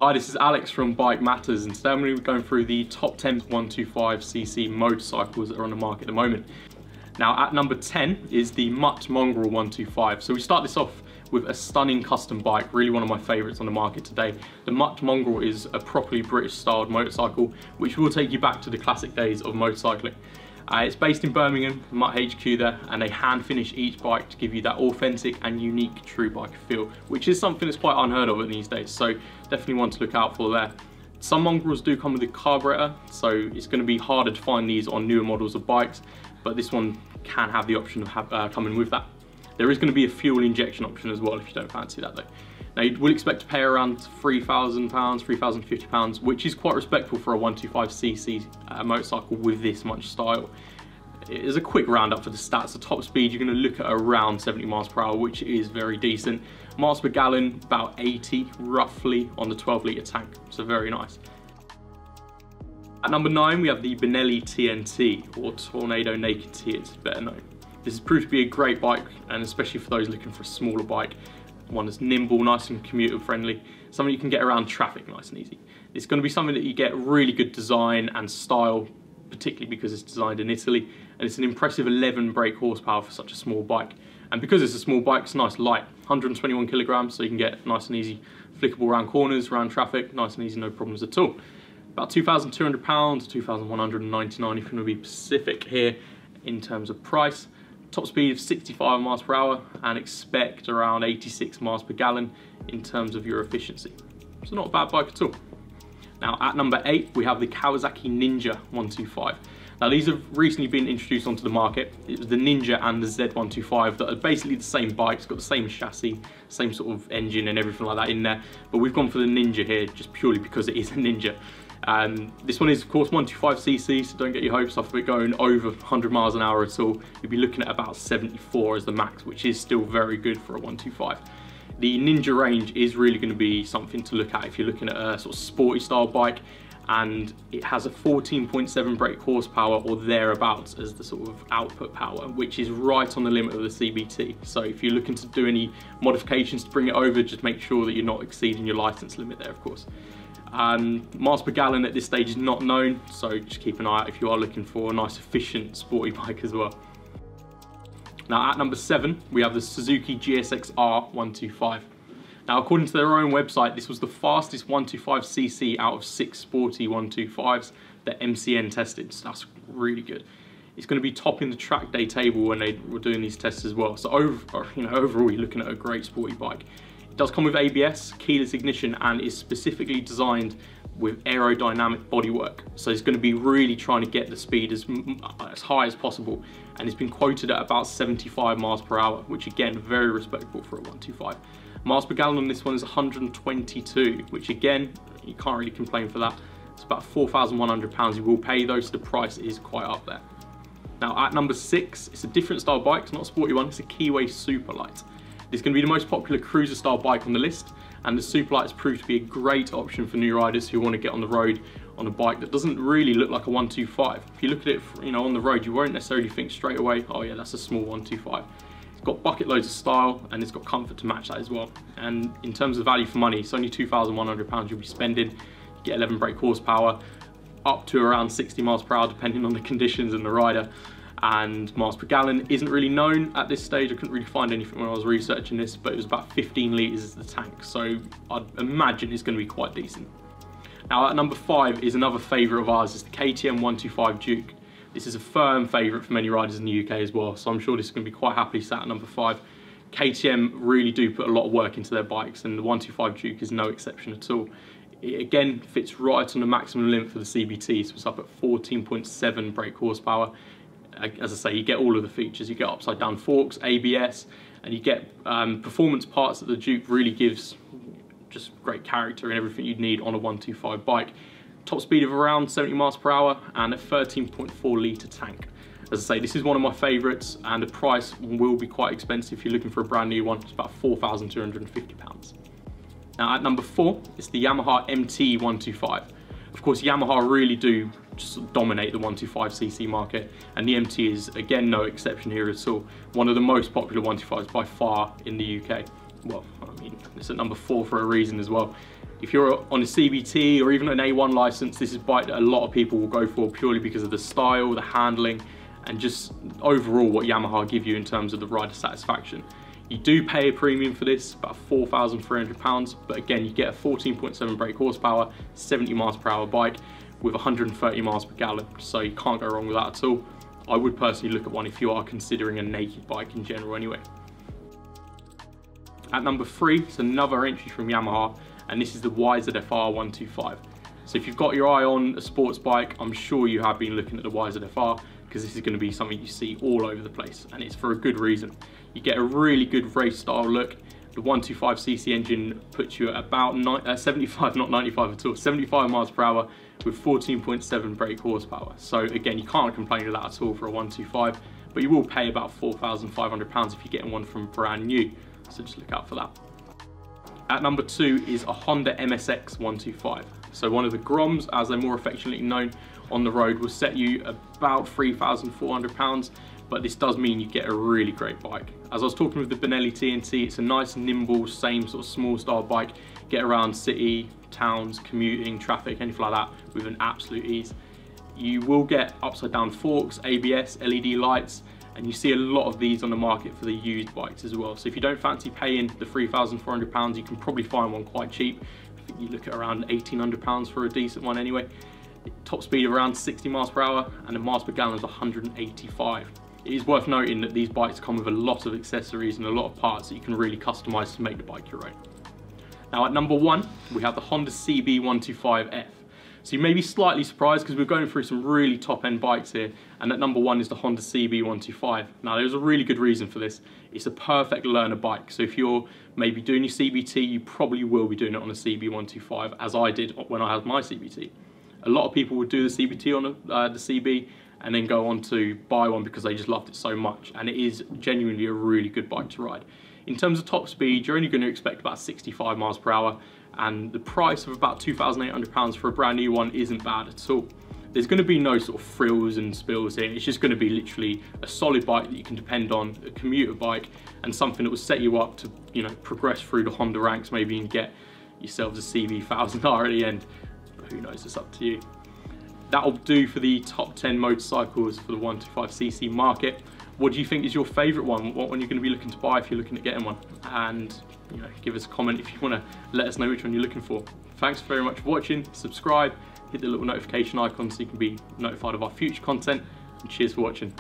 Hi, this is Alex from BikeMatters, and today I'm going to be going through the top 10 125cc motorcycles that are on the market at the moment. Now at number 10 is the MUTT MONGREL 125. So we start this off with a stunning custom bike, really one of my favourites on the market today. The MUTT MONGREL is a properly British styled motorcycle which will take you back to the classic days of motorcycling. It's based in Birmingham, MUTT HQ there, and they hand finish each bike to give you that authentic and unique true bike feel, which is something that's quite unheard of these days, so definitely one to look out for there. Some mongrels do come with a carburetor, so it's going to be harder to find these on newer models of bikes, but this one can have the option of coming with that. There is going to be a fuel injection option as well if you don't fancy that though. Now you will expect to pay around £3,000, £3,050, which is quite respectable for a 125cc motorcycle with this much style. It is a quick roundup for the stats. The top speed you're going to look at around 70 miles per hour, which is very decent. Miles per gallon about 80 roughly on the 12-litre tank, so very nice. At number 9 we have the BENELLI TNT, or Tornado Naked T it's better known. This has proved to be a great bike, and especially for those looking for a smaller bike. One that's nimble, nice and commuter friendly, something you can get around traffic nice and easy. It's going to be something that you get really good design and style, particularly because it's designed in Italy, and it's an impressive 11 brake horsepower for such a small bike. And because it's a small bike, it's nice light, 121 kilograms, so you can get nice and easy flickable around corners, around traffic, nice and easy, no problems at all. About £2,200, £2,199 if you want to be specific here in terms of price. Top speed of 65 miles per hour, and expect around 86 miles per gallon in terms of your efficiency. So not a bad bike at all. Now at number 8 we have the Kawasaki Ninja 125. Now these have recently been introduced onto the market. It was the Ninja and the Z125 that are basically the same bike. It's got the same chassis, same sort of engine and everything like that in there, but we've gone for the Ninja here just purely because it is a Ninja. This one is of course 125cc, so don't get your hopes up of it going over 100 miles an hour at all. You'll be looking at about 74 as the max, which is still very good for a 125. The Ninja range is really going to be something to look at if you're looking at a sort of sporty style bike, and it has a 14.7 brake horsepower or thereabouts as the sort of output power, which is right on the limit of the CBT. So if you're looking to do any modifications to bring it over, just make sure that you're not exceeding your license limit there of course. Miles per gallon at this stage is not known, so just keep an eye out if you are looking for a nice efficient sporty bike as well. Now at number 7 we have the Suzuki GSX-R 125. Now according to their own website, this was the fastest 125cc out of 6 sporty 125s that MCN tested, so that's really good. It's going to be topping the track day table when they were doing these tests as well, so overall you're looking at a great sporty bike. It does come with ABS, keyless ignition, and is specifically designed with aerodynamic bodywork. So it's going to be really trying to get the speed as high as possible. And it's been quoted at about 75 miles per hour, which again, very respectable for a 125. Miles per gallon on this one is 122, which again, you can't really complain for that. It's about £4,100 you will pay though, so the price is quite up there. Now at number 6, it's a different style bike, it's not a sporty one, it's a KEEWAY SUPERLIGHT. It's going to be the most popular cruiser style bike on the list, and the SUPERLIGHT has proved to be a great option for new riders who want to get on the road on a bike that doesn't really look like a 125. If you look at it on the road, you won't necessarily think straight away, oh yeah, that's a small 125. It's got bucket loads of style and it's got comfort to match that as well. And in terms of value for money, it's only £2,100 you'll be spending. You get 11 brake horsepower, up to around 60 miles per hour depending on the conditions and the rider. And miles per gallon isn't really known at this stage. I couldn't really find anything when I was researching this, but it was about 15 litres as the tank, so I'd imagine it's going to be quite decent. Now at number 5 is another favourite of ours, it's the KTM 125 Duke. This is a firm favourite for many riders in the UK as well, so I'm sure this is going to be quite happily sat at number 5. KTM really do put a lot of work into their bikes, and the 125 Duke is no exception at all. It again fits right on the maximum limit for the CBT, so it's up at 14.7 brake horsepower. As I say, you get all of the features. You get upside down forks, ABS, and you get performance parts that the Duke really gives just great character and everything you'd need on a 125 bike. Top speed of around 70 miles per hour and a 13.4 litre tank. As I say, this is one of my favourites, and the price will be quite expensive if you're looking for a brand new one. It's about £4,250. Now at number 4, it's the YAMAHA MT 125. Of course, Yamaha really do just dominate the 125cc market, and the MT is again no exception here at all. One of the most popular 125s by far in the UK. Well, I mean, it's at number 4 for a reason as well. If you're on a CBT or even an A1 license, this is a bike that a lot of people will go for purely because of the style, the handling, and just overall what Yamaha give you in terms of the rider satisfaction. You do pay a premium for this, about £4,300, but again, you get a 14.7 brake horsepower, 70 miles per hour bike with 130 miles per gallon, so you can't go wrong with that at all. I would personally look at one if you are considering a naked bike in general anyway. At number 3, it's another entry from Yamaha, and this is the YZF-R 125. So if you've got your eye on a sports bike, I'm sure you have been looking at the YZF-R, because this is going to be something you see all over the place, and it's for a good reason. You get a really good race style look. The 125cc engine puts you at about 75, not 95 at all, 75 miles per hour with 14.7 brake horsepower. So again, you can't complain with that at all for a 125, but you will pay about £4,500 if you're getting one from brand new. So just look out for that. At number 2 is a Honda MSX 125. So one of the Groms, as they're more affectionately known on the road, will set you about £3,400, but this does mean you get a really great bike. As I was talking with the BENELLI TNT, it's a nice, nimble, same sort of small style bike. Get around city, towns, commuting, traffic, anything like that with an absolute ease. You will get upside down forks, ABS, LED lights, and you see a lot of these on the market for the used bikes as well. So if you don't fancy paying the £3,400, you can probably find one quite cheap. I think you look at around £1,800 for a decent one anyway. Top speed of around 60 miles per hour and the miles per gallon is 185. It is worth noting that these bikes come with a lot of accessories and a lot of parts that you can really customize to make the bike your own. Now at number 1, we have the Honda CB125F. So you may be slightly surprised because we're going through some really top-end bikes here, and at number 1 is the Honda CB125. Now there's a really good reason for this. It's a perfect learner bike. So if you're maybe doing your CBT, you probably will be doing it on a CB125, as I did when I had my CBT. A lot of people would do the CBT on the CB and then go on to buy one because they just loved it so much, and it is genuinely a really good bike to ride. In terms of top speed, you're only going to expect about 65 miles per hour, and the price of about £2,800 for a brand new one isn't bad at all. There's going to be no sort of frills and spills here. It's just going to be literally a solid bike that you can depend on, a commuter bike, and something that will set you up to, you know, progress through the Honda ranks maybe and get yourselves a CB1000R at the end. But who knows, it's up to you. That'll do for the top 10 motorcycles for the 125cc market. What do you think is your favourite one? What one you're going to be looking to buy if you're looking at getting one? And you know, give us a comment if you want to let us know which one you're looking for. Thanks very much for watching. Subscribe, hit the little notification icon so you can be notified of our future content, and cheers for watching.